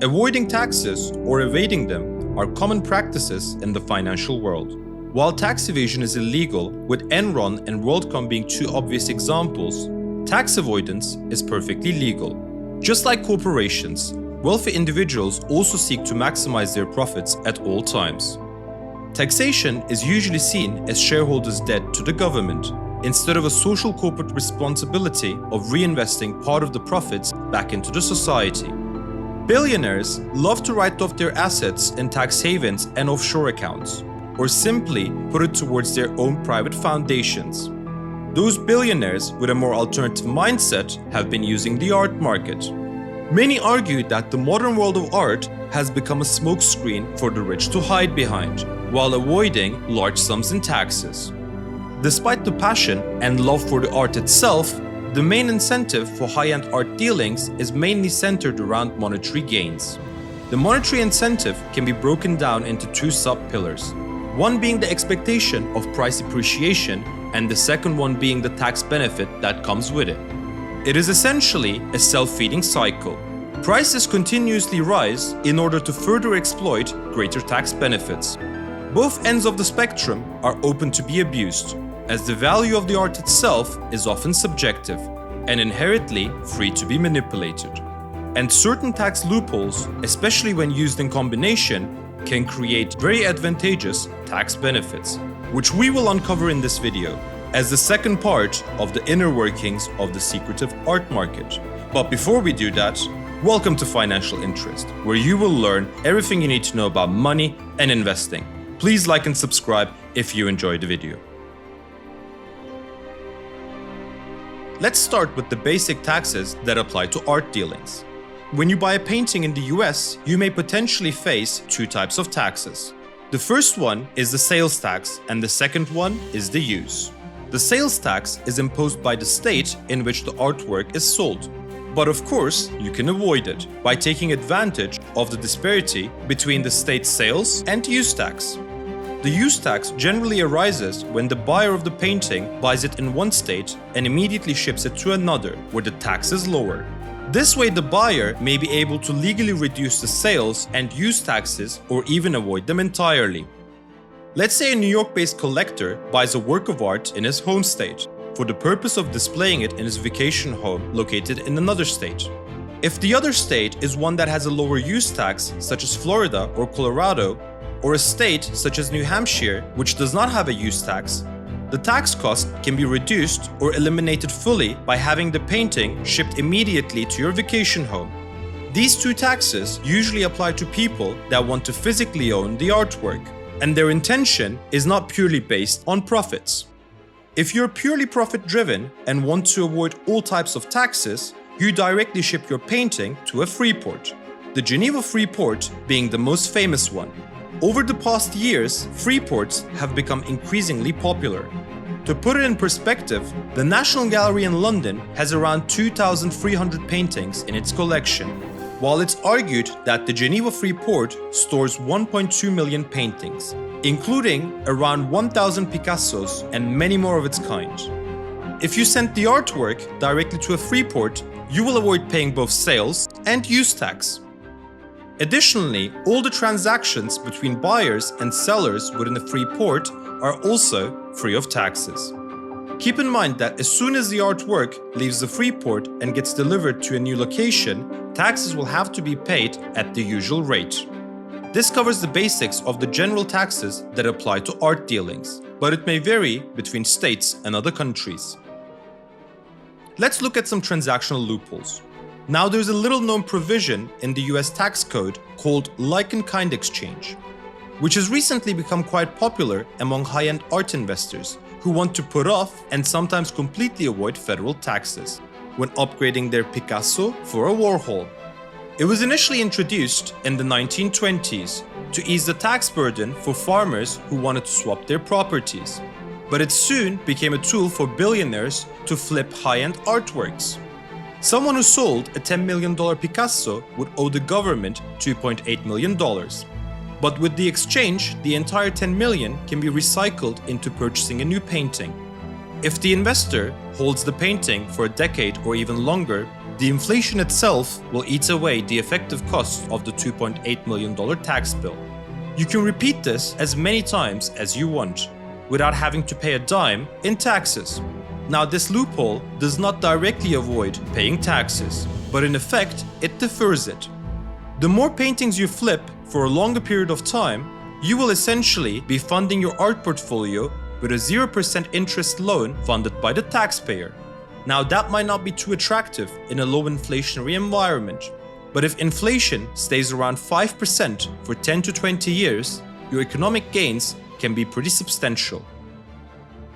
Avoiding taxes or evading them are common practices in the financial world. While tax evasion is illegal, with Enron and WorldCom being two obvious examples, tax avoidance is perfectly legal. Just like corporations, wealthy individuals also seek to maximize their profits at all times. Taxation is usually seen as shareholders' debt to the government, instead of a social corporate responsibility of reinvesting part of the profits back into the society. Billionaires love to write off their assets in tax havens and offshore accounts, or simply put it towards their own private foundations. Those billionaires with a more alternative mindset have been using the art market. Many argue that the modern world of art has become a smokescreen for the rich to hide behind, while avoiding large sums in taxes. Despite the passion and love for the art itself, the main incentive for high-end art dealings is mainly centered around monetary gains. The monetary incentive can be broken down into two sub-pillars, one being the expectation of price appreciation and the second one being the tax benefit that comes with it. It is essentially a self-feeding cycle. Prices continuously rise in order to further exploit greater tax benefits. Both ends of the spectrum are open to be abused, as the value of the art itself is often subjective and inherently free to be manipulated. And certain tax loopholes, especially when used in combination, can create very advantageous tax benefits, which we will uncover in this video as the second part of the inner workings of the secretive art market. But before we do that, welcome to Financial Interest, where you will learn everything you need to know about money and investing. Please like and subscribe if you enjoyed the video. Let's start with the basic taxes that apply to art dealings. When you buy a painting in the US, you may potentially face two types of taxes. The first one is the sales tax and the second one is the use. The sales tax is imposed by the state in which the artwork is sold. But of course, you can avoid it by taking advantage of the disparity between the state's sales and use tax. The use tax generally arises when the buyer of the painting buys it in one state and immediately ships it to another, where the tax is lower. This way, the buyer may be able to legally reduce the sales and use taxes or even avoid them entirely. Let's say a New York-based collector buys a work of art in his home state for the purpose of displaying it in his vacation home located in another state. If the other state is one that has a lower use tax, such as Florida or Colorado, or a state such as New Hampshire, which does not have a use tax, the tax cost can be reduced or eliminated fully by having the painting shipped immediately to your vacation home. These two taxes usually apply to people that want to physically own the artwork, and their intention is not purely based on profits. If you're purely profit-driven and want to avoid all types of taxes, you directly ship your painting to a free port, the Geneva free port being the most famous one. Over the past years, free ports have become increasingly popular. To put it in perspective, the National Gallery in London has around 2,300 paintings in its collection, while it's argued that the Geneva Free Port stores 1.2 million paintings, including around 1,000 Picassos and many more of its kind. If you send the artwork directly to a free port, you will avoid paying both sales and use tax. Additionally, all the transactions between buyers and sellers within a free port are also free of taxes. Keep in mind that as soon as the artwork leaves the free port and gets delivered to a new location, taxes will have to be paid at the usual rate. This covers the basics of the general taxes that apply to art dealings, but it may vary between states and other countries. Let's look at some transactional loopholes. Now, there's a little-known provision in the US tax code called like-in-kind exchange, which has recently become quite popular among high-end art investors who want to put off and sometimes completely avoid federal taxes when upgrading their Picasso for a Warhol. It was initially introduced in the 1920s to ease the tax burden for farmers who wanted to swap their properties, but it soon became a tool for billionaires to flip high-end artworks. Someone who sold a $10 million Picasso would owe the government $2.8 million. But with the exchange, the entire $10 million can be recycled into purchasing a new painting. If the investor holds the painting for a decade or even longer, The inflation itself will eat away the effective cost of the $2.8 million tax bill. You can repeat this as many times as you want, without having to pay a dime in taxes. Now, this loophole does not directly avoid paying taxes, but in effect, it defers it. The more paintings you flip for a longer period of time, you will essentially be funding your art portfolio with a 0% interest loan funded by the taxpayer. Now, that might not be too attractive in a low inflationary environment, but if inflation stays around 5% for 10 to 20 years, your economic gains can be pretty substantial.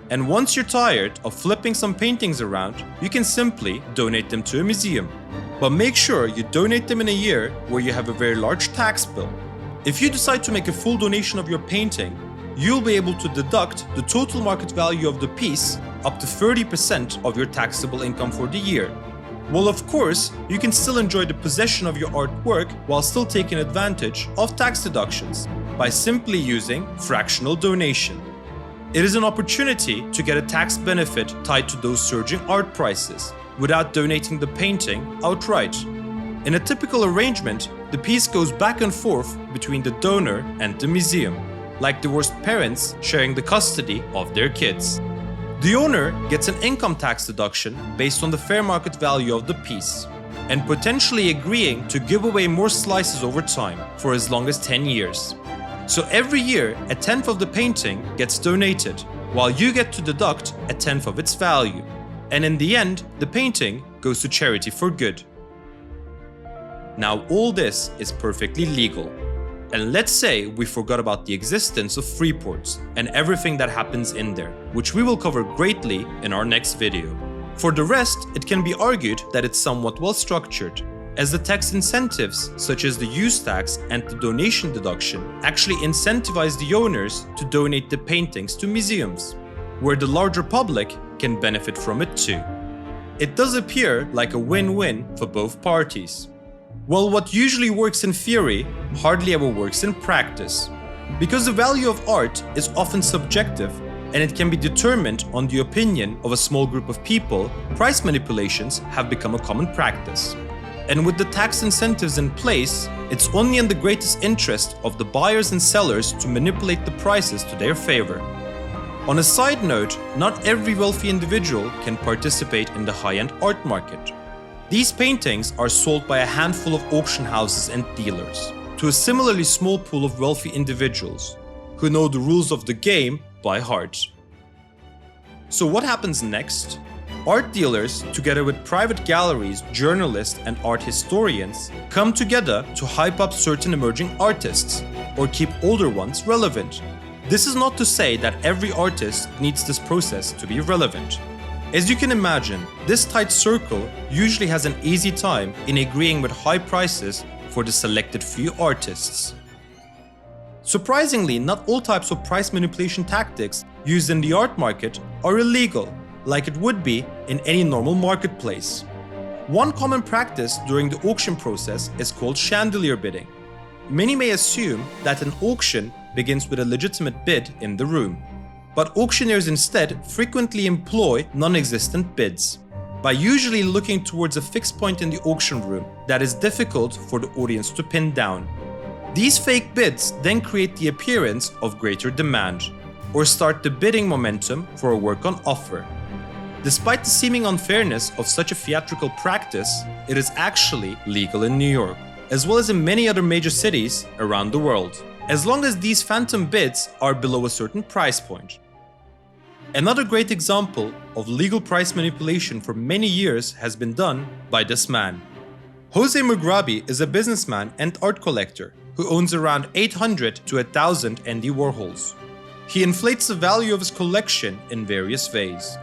And once you're tired of flipping some paintings around, you can simply donate them to a museum. But make sure you donate them in a year where you have a very large tax bill. If you decide to make a full donation of your painting, you'll be able to deduct the total market value of the piece up to 30% of your taxable income for the year. Well, of course, you can still enjoy the possession of your artwork while still taking advantage of tax deductions by simply using fractional donation. It is an opportunity to get a tax benefit tied to those surging art prices without donating the painting outright. In a typical arrangement, the piece goes back and forth between the donor and the museum, like divorced parents sharing the custody of their kids. The owner gets an income tax deduction based on the fair market value of the piece, and potentially agreeing to give away more slices over time for as long as 10 years. So every year, a tenth of the painting gets donated, while you get to deduct a tenth of its value. And in the end, the painting goes to charity for good. Now, all this is perfectly legal. And let's say we forgot about the existence of free ports and everything that happens in there, which we will cover greatly in our next video. For the rest, it can be argued that it's somewhat well structured, as the tax incentives such as the use tax and the donation deduction actually incentivize the owners to donate the paintings to museums, where the larger public can benefit from it too. It does appear like a win-win for both parties. Well, what usually works in theory hardly ever works in practice, because the value of art is often subjective and it can be determined on the opinion of a small group of people. Price manipulations have become a common practice. And with the tax incentives in place, it's only in the greatest interest of the buyers and sellers to manipulate the prices to their favor. On a side note, not every wealthy individual can participate in the high-end art market. These paintings are sold by a handful of auction houses and dealers to a similarly small pool of wealthy individuals who know the rules of the game by heart. So what happens next? Art dealers, together with private galleries, journalists, and art historians, come together to hype up certain emerging artists or keep older ones relevant. This is not to say that every artist needs this process to be relevant. As you can imagine, this tight circle usually has an easy time in agreeing with high prices for the selected few artists. Surprisingly, not all types of price manipulation tactics used in the art market are illegal, like it would be in any normal marketplace. One common practice during the auction process is called chandelier bidding. Many may assume that an auction begins with a legitimate bid in the room, but auctioneers instead frequently employ non-existent bids, by usually looking towards a fixed point in the auction room that is difficult for the audience to pin down. These fake bids then create the appearance of greater demand, or start the bidding momentum for a work on offer. Despite the seeming unfairness of such a theatrical practice, it is actually legal in New York, as well as in many other major cities around the world, as long as these phantom bids are below a certain price point. Another great example of legal price manipulation for many years has been done by this man. Jose Mugrabi is a businessman and art collector who owns around 800 to 1,000 Andy Warhols. He inflates the value of his collection in various ways.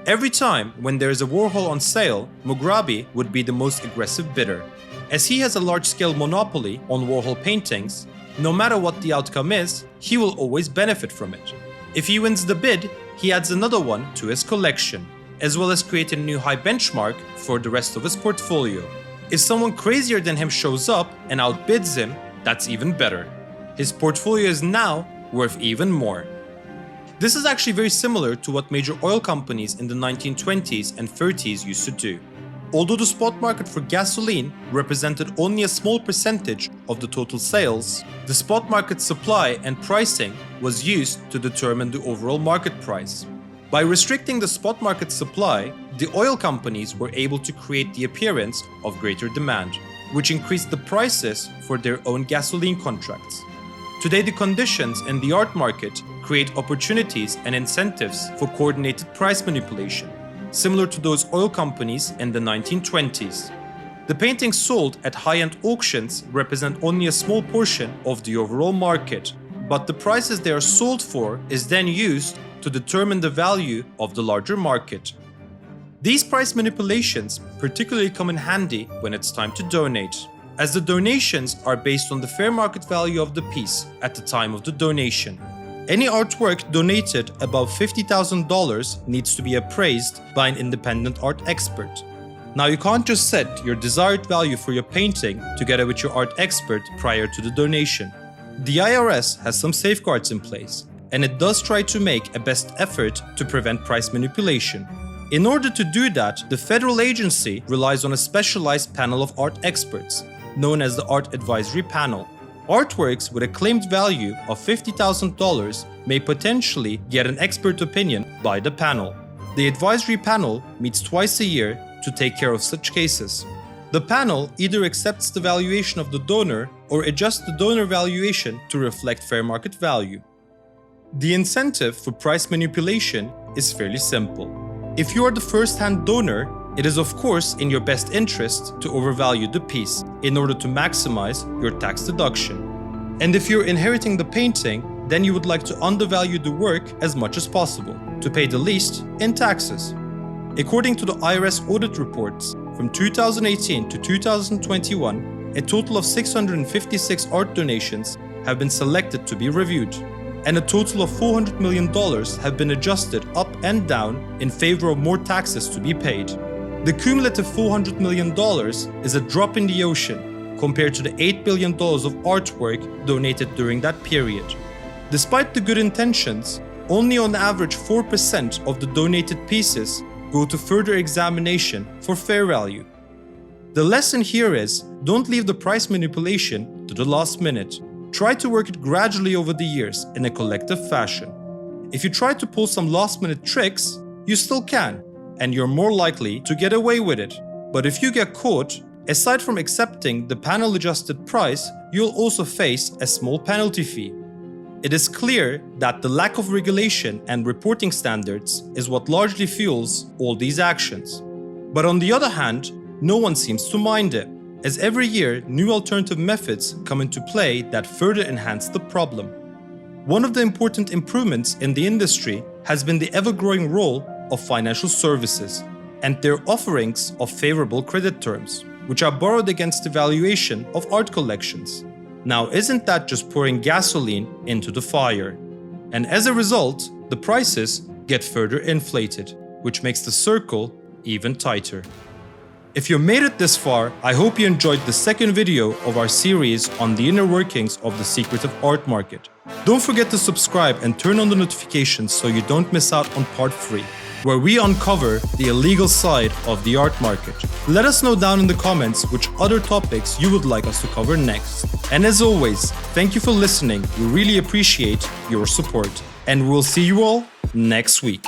Every time when there is a Warhol on sale, Mugrabi would be the most aggressive bidder. As he has a large-scale monopoly on Warhol paintings, no matter what the outcome is, he will always benefit from it. If he wins the bid, he adds another one to his collection, as well as creating a new high benchmark for the rest of his portfolio. If someone crazier than him shows up and outbids him, that's even better. His portfolio is now worth even more. This is actually very similar to what major oil companies in the 1920s and 30s used to do. Although the spot market for gasoline represented only a small percentage of the total sales, the spot market supply and pricing was used to determine the overall market price. By restricting the spot market supply, the oil companies were able to create the appearance of greater demand, which increased the prices for their own gasoline contracts. Today, the conditions in the art market create opportunities and incentives for coordinated price manipulation, similar to those oil companies in the 1920s. The paintings sold at high-end auctions represent only a small portion of the overall market, but the prices they are sold for is then used to determine the value of the larger market. These price manipulations particularly come in handy when it's time to donate, as the donations are based on the fair market value of the piece at the time of the donation. Any artwork donated above $50,000 needs to be appraised by an independent art expert. Now, you can't just set your desired value for your painting together with your art expert prior to the donation. The IRS has some safeguards in place, and it does try to make a best effort to prevent price manipulation. In order to do that, the federal agency relies on a specialized panel of art experts, known as the Art Advisory Panel. Artworks with a claimed value of $50,000 may potentially get an expert opinion by the panel. The advisory panel meets twice a year to take care of such cases. The panel either accepts the valuation of the donor or adjusts the donor valuation to reflect fair market value. The incentive for price manipulation is fairly simple. If you are the first-hand donor, it is of course in your best interest to overvalue the piece in order to maximize your tax deduction. And if you're inheriting the painting, then you would like to undervalue the work as much as possible to pay the least in taxes. According to the IRS audit reports, from 2018 to 2021, a total of 656 art donations have been selected to be reviewed, and a total of $400 million have been adjusted up and down in favor of more taxes to be paid. The cumulative $400 million is a drop in the ocean compared to the $8 billion of artwork donated during that period. Despite the good intentions, only on average 4% of the donated pieces go to further examination for fair value. The lesson here is, don't leave the price manipulation to the last minute. Try to work it gradually over the years in a collective fashion. If you try to pull some last-minute tricks, you still can, and you're more likely to get away with it. But if you get caught, aside from accepting the panel-adjusted price, you'll also face a small penalty fee. It is clear that the lack of regulation and reporting standards is what largely fuels all these actions. But on the other hand, no one seems to mind it, as every year new alternative methods come into play that further enhance the problem. One of the important improvements in the industry has been the ever-growing role of financial services and their offerings of favorable credit terms, which are borrowed against the valuation of art collections. Now, isn't that just pouring gasoline into the fire? And as a result, the prices get further inflated, which makes the circle even tighter. If you made it this far, I hope you enjoyed the second video of our series on the inner workings of the secretive art market. Don't forget to subscribe and turn on the notifications so you don't miss out on part 3, where we uncover the illegal side of the art market. Let us know down in the comments which other topics you would like us to cover next. And as always, thank you for listening. We really appreciate your support. And we'll see you all next week.